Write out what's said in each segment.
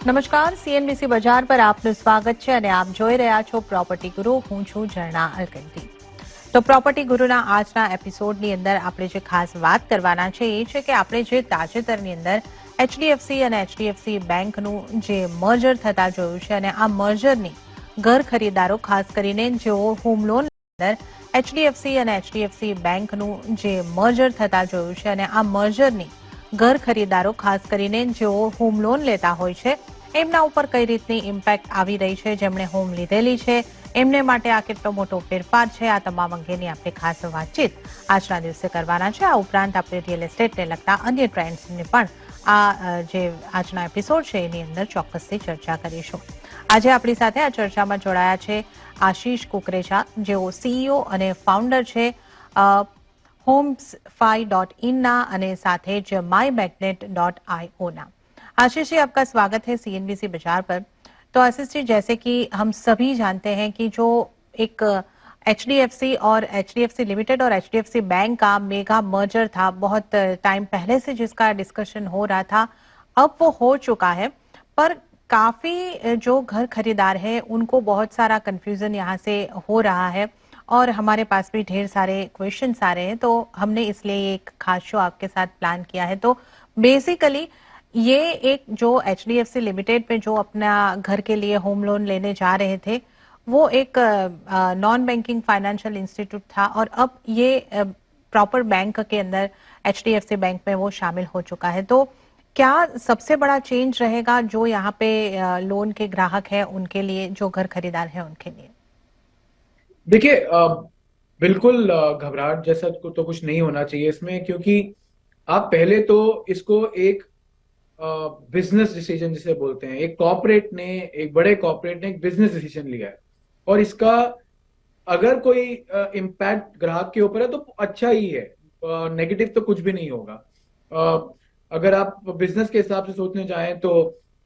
નમસ્કાર, સીએનબીસી બજાર પર આપનું સ્વાગત છે અને આપ જોઈ રહ્યા છો પ્રોપર્ટી ગુરુ. હું છું ઝરણા અલકંટી. તો પ્રોપર્ટી ગુરુના આજના એપિસોડની અંદર આપણે જે ખાસ વાત કરવાના છે એ છે કે આપણે જે તાજેતરની અંદર એચડીએફસી અને એચડીએફસી બેંકનું જે મર્જર થતા જોયું છે અને આ મર્જરની ઘર ખરીદારો ખાસ કરીને જેઓ હોમ લોન અંદર એચડીએફસી અને એચડીએફસી બેંકનું જે મર્જર થતા જોયું છે અને આ મર્જરની ઘર ખરીદારો ખાસ કરીને જેઓ હોમ લોન લેતા હોય છે એમના ઉપર કઈ રીતની ઇમ્પેક્ટ આવી રહી છે, જેમણે હોમ લીધેલી છે એમને માટે આ કેટલો મોટો ફેરફાર છે, આ તમામ અંગેની આપણે ખાસ વાતચીત આજના દિવસે કરવાના છે. આ ઉપરાંત આપણે રિયલ એસ્ટેટને લગતા અન્ય ટ્રેન્ડ્સને પણ આ જે આજના એપિસોડ છે એની અંદર ચોક્કસથી ચર્ચા કરીશું. આજે આપણી સાથે આ ચર્ચામાં જોડાયા છે આશીષ કુકરેજા, જેઓ સીઈઓ અને ફાઉન્ડર છે homes5.in અને સાથે જ mymagnet.io. आशीष जी, आपका स्वागत है सीएनबीसी बाजार पर. तो आशीष जी, जैसे कि हम सभी जानते हैं कि जो एक एचडीएफसी और एचडीएफसी लिमिटेड और एचडीएफसी बैंक का मेगा मर्जर था, बहुत टाइम पहले से जिसका डिस्कशन हो रहा था, अब वो हो चुका है. पर काफी जो घर खरीदार है उनको बहुत सारा कंफ्यूजन यहाँ से हो रहा है और हमारे पास भी ढेर सारे क्वेश्चंस आ रहे हैं. तो हमने इसलिए एक खास शो आपके साथ प्लान किया है. तो बेसिकली ये एक जो एचडीएफसी लिमिटेड में जो अपना घर के लिए होम लोन लेने जा रहे थे, वो एक नॉन बैंकिंग फाइनेंशियल इंस्टीट्यूट था और अब ये प्रॉपर बैंक के अंदर एचडीएफसी बैंक में वो शामिल हो चुका है. तो क्या सबसे बड़ा चेंज रहेगा जो यहाँ पे लोन के ग्राहक है उनके लिए, जो घर खरीदार है उनके लिए? देखिए, बिल्कुल घबराहट जैसा तो कुछ नहीं होना चाहिए इसमें, क्योंकि आप पहले तो इसको एक बिजनेस डिसीजन जिसे बोलते हैं, एक बड़े कॉर्पोरेट ने एक बिजनेस डिसीजन लिया है और इसका अगर कोई इम्पैक्ट ग्राहक के ऊपर है तो अच्छा ही है, नेगेटिव तो कुछ भी नहीं होगा. अगर आप बिजनेस के हिसाब से सोचने जाएं तो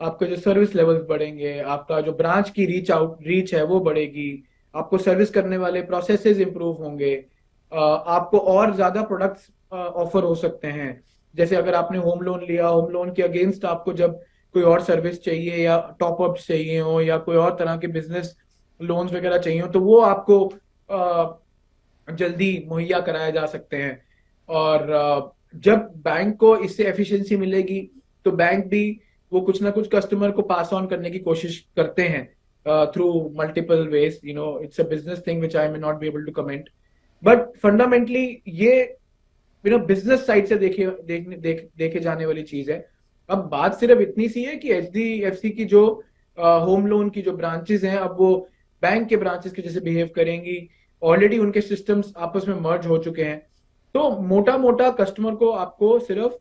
आपके जो सर्विस लेवल्स बढ़ेंगे, आपका जो ब्रांच की रीच है वो बढ़ेगी, आपको सर्विस करने वाले प्रोसेसेस इंप्रूव होंगे, आपको और ज्यादा प्रोडक्ट्स ऑफर हो सकते हैं. जैसे अगर आपने होम लोन लिया, होम लोन के अगेंस्ट आपको जब कोई और सर्विस चाहिए या टॉप अप्स चाहिए हो या कोई और तरह के बिजनेस लोन्स वगैरह चाहिए हो, तो वो आपको जल्दी मुहैया कराया जा सकते हैं. और जब बैंक को इससे एफिशिएंसी मिलेगी तो बैंक भी वो कुछ ना कुछ कस्टमर को पास ऑन करने की कोशिश करते हैं through multiple ways. It's a business thing which I may not be able to comment, but fundamentally ये बिजनेस साइड से देखे जाने वाली चीज है. अब बात सिर्फ इतनी सी है कि एचडीएफसी की जो होम लोन की जो ब्रांचेस हैं, अब वो बैंक के ब्रांचेस के जैसे बिहेव करेंगी. ऑलरेडी उनके सिस्टम्स आपस में मर्ज हो चुके हैं, तो मोटा मोटा कस्टमर को आपको सिर्फ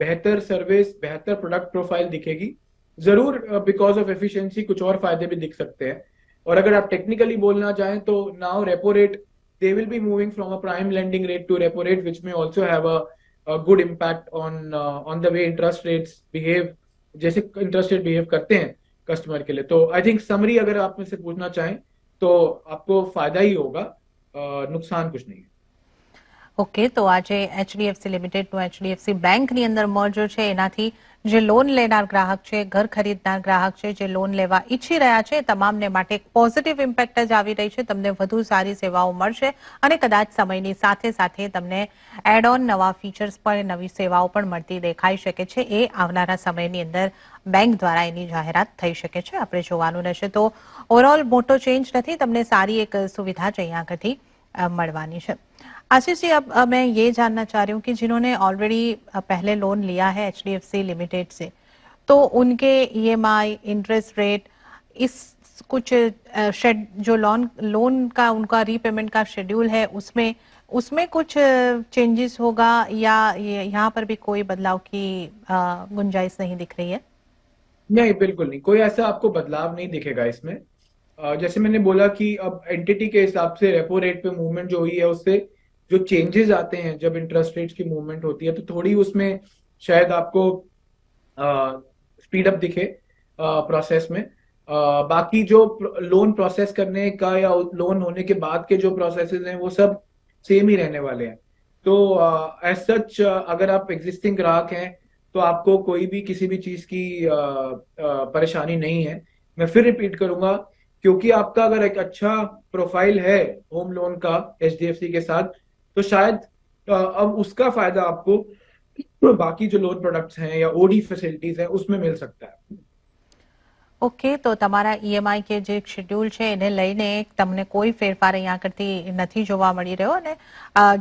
बेहतर सर्विस, बेहतर प्रोडक्ट प्रोफाइल दिखेगी. जरूर बिकॉज ऑफ एफिशिएंसी कुछ और फायदे भी दिख सकते हैं. और अगर आप टेक्निकली बोलना चाहें तो now repo rate, they will be moving from a prime lending rate to repo rate, which may also have a good impact on the way interest rates behave, जैसे interest rate behave करते हैं customer के लिए. तो I think summary अगर आप में से पूछना चाहें तो आपको फायदा ही होगा, नुकसान कुछ नहीं है. ઓકે, તો આજે એચડીએફસી લિમિટેડનું એચડીએફસી બેંકની અંદર મર્જર છે, એનાથી જે લોન લેનાર ગ્રાહક છે, ઘર ખરીદનાર ગ્રાહક છે, જે લોન લેવા ઈચ્છી રહ્યા છે, તમામને માટે એક પોઝિટિવ ઇમ્પેક્ટ જ આવી રહી છે. તમને વધુ સારી સેવાઓ મળશે અને કદાચ સમયની સાથે સાથે તમને એડ ઓન નવા ફીચર્સ પણ, નવી સેવાઓ પણ મળતી દેખાઈ શકે છે. એ આવનારા સમયની અંદર બેંક દ્વારા એની જાહેરાત થઈ શકે છે, આપણે જોવાનું રહેશે. તો ઓવરઓલ મોટો ચેન્જ નથી, તમને સારી એક સુવિધા જ અહીંયા આગળથી મળવાની છે. आशीष जी, अब मैं ये जानना चाह रही हूँ कि जिन्होंने ऑलरेडी पहले लोन लिया है एचडीएफसी लिमिटेड से, तो उनके ईएमआई, इंटरेस्ट रेट, इस कुछ जो लोन का उनका रीपेमेंट का शेड्यूल है उसमें कुछ चेंजेस होगा या यहाँ पर भी कोई बदलाव की गुंजाइश नहीं दिख रही है? नहीं, बिल्कुल नहीं, कोई ऐसा आपको बदलाव नहीं दिखेगा इसमें. जैसे मैंने बोला कि अब एंटिटी के हिसाब से रेपो रेट पे मूवमेंट जो हुई है उससे जो चेंजेस आते हैं जब इंटरेस्ट रेट्स की मूवमेंट होती है, तो थोड़ी उसमें शायद आपको स्पीड अप दिखे प्रोसेस में. बाकी जो लोन प्रोसेस करने का या लोन होने के बाद के जो प्रोसेसेस हैं वो सब सेम ही रहने वाले हैं. तो एज सच अगर आप एग्जिस्टिंग ग्राहक हैं तो आपको कोई भी किसी भी चीज की परेशानी नहीं है। मैं फिर रिपीट करूंगा, क्योंकि आपका अगर एक अच्छा प्रोफाइल है होम लोन का एचडीएफसी के साथ, तो शायद अब उसका फायदा आपको बाकी जो लोन प्रोडक्ट्स हैं या ओडी फैसिलिटीज हैं उसमें मिल सकता है। ઓકે, તો તમારા ઈએમઆઈ કે જે શેડ્યુલ છે એને લઈને તમને કોઈ ફેરફાર અહીંયા આગળથી નથી જોવા મળી રહ્યો, અને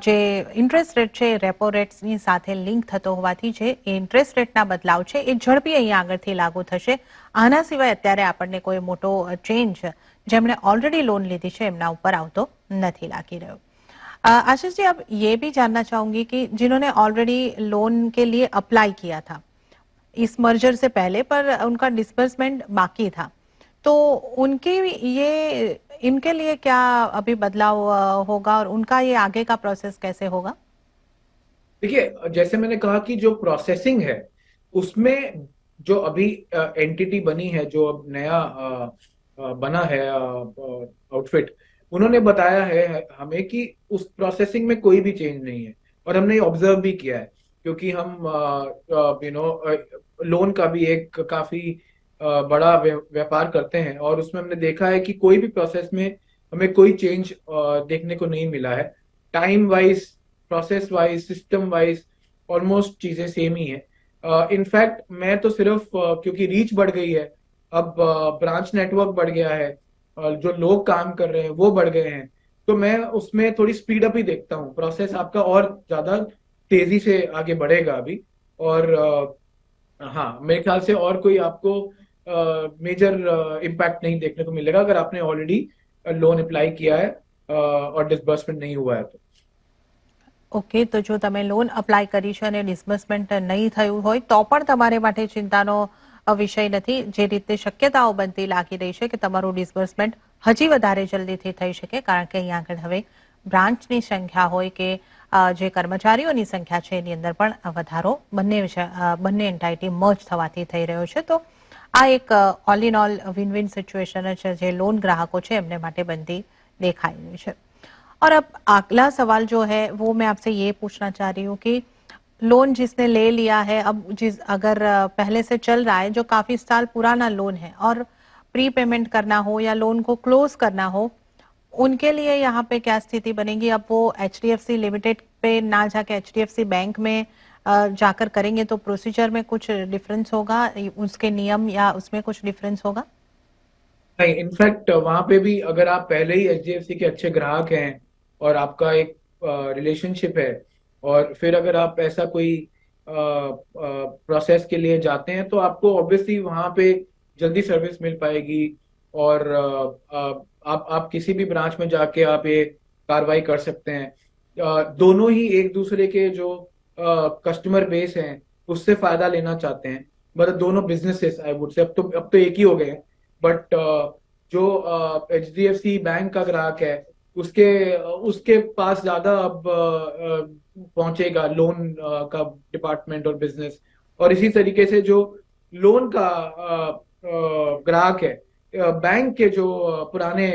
જે ઇન્ટરેસ્ટ રેટ છે રેપો રેટ્સની સાથે લિંક થતો હોવાથી જે ઇન્ટરેસ્ટ રેટના બદલાવ છે એ ઝડપી અહીંયા આગળથી લાગુ થશે. આના સિવાય અત્યારે આપણને કોઈ મોટો ચેન્જ જેમણે ઓલરેડી લોન લીધી છે એમના ઉપર આવતો નથી લાગી રહ્યો. आशीष जी, अब ये भी जानना चाहूंगी कि जिन्होंने ऑलरेडी लोन के लिए अप्लाई किया था इस मर्जर से पहले, पर उनका डिसबर्समेंट बाकी था, तो उनके ये इनके लिए क्या अभी बदलाव होगा और उनका ये आगे का प्रोसेस कैसे होगा? देखिए, जैसे मैंने कहा कि जो प्रोसेसिंग है उसमें जो अभी एंटिटी बनी है, जो अब नया बना है आउटफिट, उन्होंने बताया है हमें कि उस प्रोसेसिंग में कोई भी चेंज नहीं है। और हमने ऑब्जर्व भी किया है, क्योंकि हम लोन का भी एक काफी बड़ा व्यापार करते हैं, और उसमें हमने देखा है कि कोई भी प्रोसेस में हमें कोई चेंज देखने को नहीं मिला है। Time wise, process wise, system wise almost चीजें सेम ही है। इनफैक्ट मैं तो सिर्फ क्योंकि रीच बढ़ गई है, अब ब्रांच नेटवर्क बढ़ गया है, जो लोग काम कर रहे हैं वो बढ़ गए हैं, तो मैं उसमें थोड़ी स्पीड अप ही देखता हूँ। प्रोसेस आपका और ज्यादा तेजी से आगे बढ़ेगा अभी। और हाँ, मेरे ख्याल से और कोई आपको मेजर इम्पैक्ट नहीं देखने को मिलेगा अगर आपने ऑलरेडी लोन अप्लाई किया है और डिसबर्समेंट नहीं हुआ है तो। ઓકે, તો જો તમે લોન અપ્લાય કરી છે અને ડિસબર્સમેન્ટ નહીં થયું હોય તો પણ તમારે માટે ચિંતાનો વિષય નથી. જે રીતે શક્યતાઓ બનતી લાગી રહી છે કે તમારું ડિસબર્સમેન્ટ હજી વધારે જલ્દીથી થઈ શકે, કારણ કે અહીંયા આગળ હવે બ્રાન્ચની સંખ્યા હોય કે જે કર્મચારીઓની સંખ્યા છે એની અંદર પણ વધારો બંને એન્ટાઇટી મર્જ થવાથી થઈ રહ્યો છે. તો આ એક all in all win win situation છે જે લોન ગ્રાહકો છે એમને માટે બનતી દેખાઈ રહી છે. और अब अगला सवाल जो है वो मैं आपसे ये पूछना चाह रही हूँ कि लोन जिसने ले लिया है, अब अगर पहले से चल रहा है, जो काफी साल पुराना लोन है और प्री पेमेंट करना हो या लोन को क्लोज करना हो, उनके लिए यहाँ पे क्या स्थिति बनेगी? अब वो एचडीएफसी लिमिटेड पे ना जाके एचडीएफसी बैंक में जाकर करेंगे तो प्रोसीजर में कुछ डिफरेंस होगा, उसके नियम या उसमें कुछ डिफरेंस होगा? नहीं, इनफैक्ट वहां पे भी अगर आप पहले ही एचडीएफसी के अच्छे ग्राहक हैं और आपका एक रिलेशनशिप है, और फिर अगर आप ऐसा कोई प्रोसेस के लिए जाते हैं, तो आपको ऑब्वियसली वहां पे जल्दी सर्विस मिल पाएगी। और आप किसी भी ब्रांच में जाके आप ये कार्रवाई कर सकते हैं। दोनों ही एक दूसरे के जो कस्टमर बेस हैं उससे फायदा लेना चाहते हैं, मतलब दोनों बिजनेसेस आई वुड से, अब तो एक ही हो गए हैं। बट जो एचडीएफसी बैंक का ग्राहक है उसके उसके पास ज्यादा अब पहुंचेगा लोन का डिपार्टमेंट और बिजनेस। और इसी तरीके से जो लोन का ग्राहक है, बैंक के जो पुराने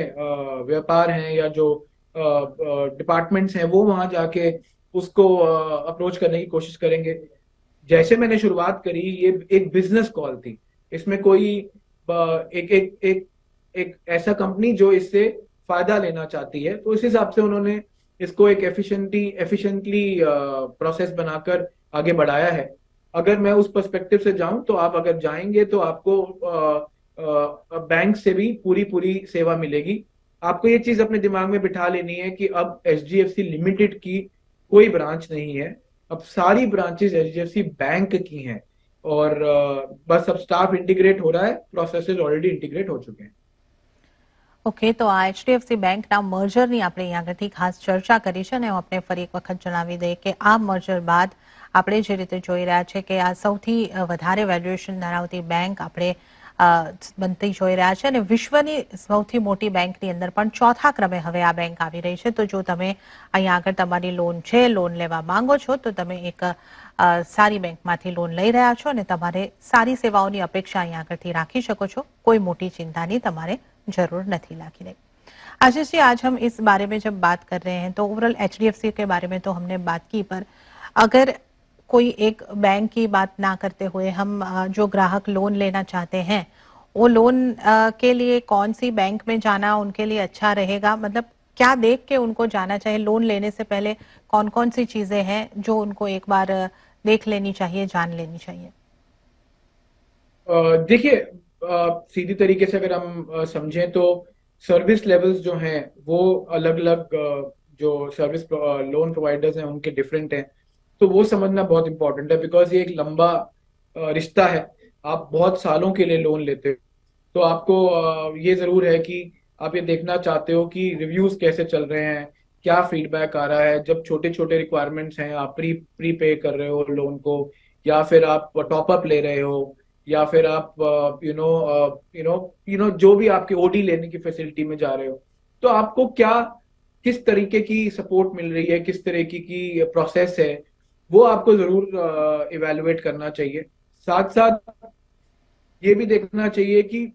व्यापार हैं या जो डिपार्टमेंट्स हैं, वो वहां जाके उसको अप्रोच करने की कोशिश करेंगे। जैसे मैंने शुरुआत करी, ये एक बिजनेस कॉल थी, इसमें कोई एक एक एक एक ऐसा कंपनी जो इससे फायदा लेना चाहती है, तो इस हिसाब से उन्होंने इसको एक एफिशिएंटली प्रोसेस बनाकर आगे बढ़ाया है। अगर मैं उस पर्सपेक्टिव से जाऊं तो आप अगर जाएंगे तो आपको बैंक से भी पूरी सेवा मिलेगी। आपको ये चीज अपने दिमाग में बिठा लेनी है कि अब एचडीएफसी लिमिटेड की कोई ब्रांच नहीं है, अब सारी ब्रांचेस एचडीएफसी बैंक की हैं। और बस अब स्टाफ इंटीग्रेट हो रहा है, प्रोसेसेस ऑलरेडी इंटीग्रेट हो चुके हैं। ઓકે, તો આ એચડીએફસી બેંકના મર્જરની આપણે અહીં આગળથી ખાસ ચર્ચા કરી છે, અને હું આપણે ફરી એક વખત જણાવી દઈએ કે આ મર્જર બાદ આપણે જે રીતે જોઈ રહ્યા છે કે આ સૌથી વધારે વેલ્યુએશન ધરાવતી બેંક આપણે બનતી જોઈ રહ્યા છે, અને વિશ્વની સૌથી મોટી બેંકની અંદર પણ ચોથા ક્રમે હવે આ બેંક આવી રહી છે. તો જો તમે અહીંયા આગળ તમારી લોન છે, લોન લેવા માંગો છો, તો તમે એક સારી બેંકમાંથી લોન લઈ રહ્યા છો અને તમારે સારી સેવાઓની અપેક્ષા અહીંયા આગળથી રાખી શકો છો. કોઈ મોટી ચિંતાની તમારે जरूर नहीं लागी रही. आशीष जी, आज हम इस बारे में जब बात कर रहे हैं तो ओवरऑल एचडीएफसी के बारे में तो हमने बात की, पर अगर कोई एक बैंक की बात ना करते हुए हम जो ग्राहक लोन लेना चाहते हैं, वो लोन के लिए कौन सी बैंक में जाना उनके लिए अच्छा रहेगा? मतलब क्या देख के उनको जाना चाहिए लोन लेने से पहले? कौन कौन सी चीजें हैं जो उनको एक बार देख लेनी चाहिए, जान लेनी चाहिए? देखिए, सीधी तरीके से अगर हम समझें तो सर्विस लेवल्स जो हैं वो अलग अलग, जो सर्विस लोन प्रोवाइडर्स हैं उनके डिफरेंट हैं। तो वो समझना बहुत इंपॉर्टेंट है, बिकॉज ये एक लंबा रिश्ता है। आप बहुत सालों के लिए लोन लेते हो, तो आपको ये जरूर है कि आप ये देखना चाहते हो कि रिव्यूज कैसे चल रहे हैं, क्या फीडबैक आ रहा है। जब छोटे छोटे रिक्वायरमेंट्स हैं, आप प्री पे कर रहे हो लोन को, या फिर आप टॉप अप ले रहे हो, या फिर आप जो भी आपकी ओडी लेने की फैसिलिटी में जा रहे हो, तो आपको क्या, किस तरीके की सपोर्ट मिल रही है, किस तरीके की प्रोसेस है, वो आपको जरूर इवेलुएट करना चाहिए। साथ साथ ये भी देखना चाहिए कि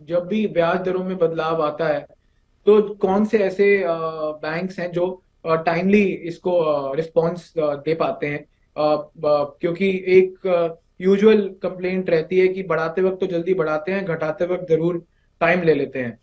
जब भी ब्याज दरों में बदलाव आता है, तो कौन से ऐसे बैंक्स हैं जो टाइमली इसको रिस्पॉन्स दे पाते हैं। क्योंकि एक यूजुअल कंप्लेंट रहती है कि बढ़ाते वक्त तो जल्दी बढ़ाते हैं, घटाते वक्त जरूर टाइम ले लेते हैं।